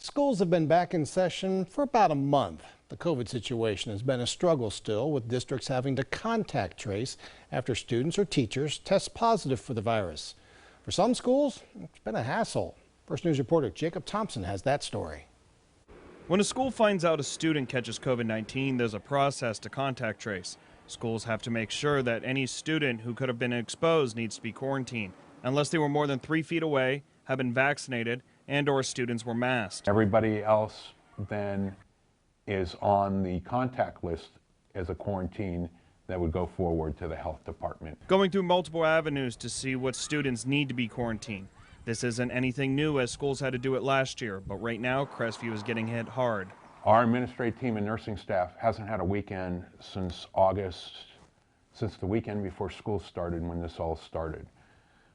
Schools have been back in session for about a month. The COVID situation has been a struggle still, with districts having to contact trace after students or teachers test positive for the virus. For some schools, it's been a hassle. First News reporter Jacob Thompson has that story. When a school finds out a student catches COVID-19, there's a process to contact trace. Schools have to make sure that any student who could have been exposed needs to be quarantined, unless they were more than 3 feet away, have been vaccinated, and/or students were masked. Everybody else then is on the contact list as a quarantine that would go forward to the health department. Going through multiple avenues to see what students need to be quarantined. This isn't anything new, as schools had to do it last year, but right now Crestview is getting hit hard. Our administrative team and nursing staff hasn't had a weekend since August, since the weekend before school started, when this all started.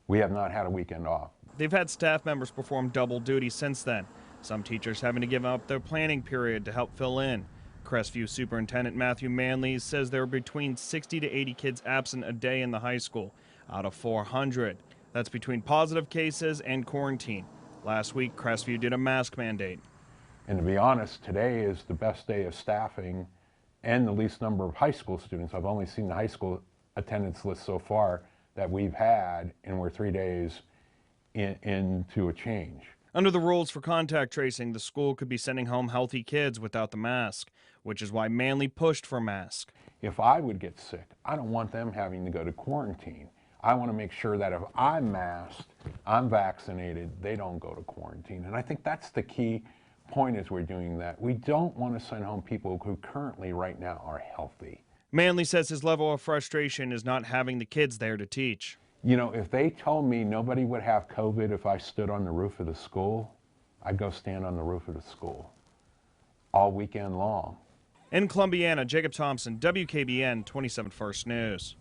We have not had a weekend off. They've had staff members perform double duty since then, some teachers having to give up their planning period to help fill in. Crestview Superintendent Matthew Manley says there are between 60 to 80 kids absent a day in the high school, out of 400. That's between positive cases and quarantine. Last week, Crestview did a mask mandate. And to be honest, today is the best day of staffing and the least number of high school students. I've only seen the high school attendance list so far that we've had, and we're 3 days into a change. Under the rules for contact tracing, the school could be sending home healthy kids without the mask, which is why Manley pushed for masks. If I would get sick, I don't want them having to go to quarantine. I want to make sure that if I'm masked, I'm vaccinated, they don't go to quarantine. And I think that's the key point as we're doing that. We don't want to send home people who currently right now are healthy. Manley says his level of frustration is not having the kids there to teach. You know, if they told me nobody would have COVID if I stood on the roof of the school, I'd go stand on the roof of the school all weekend long. In Columbiana, Jacob Thompson, WKBN 27 First News.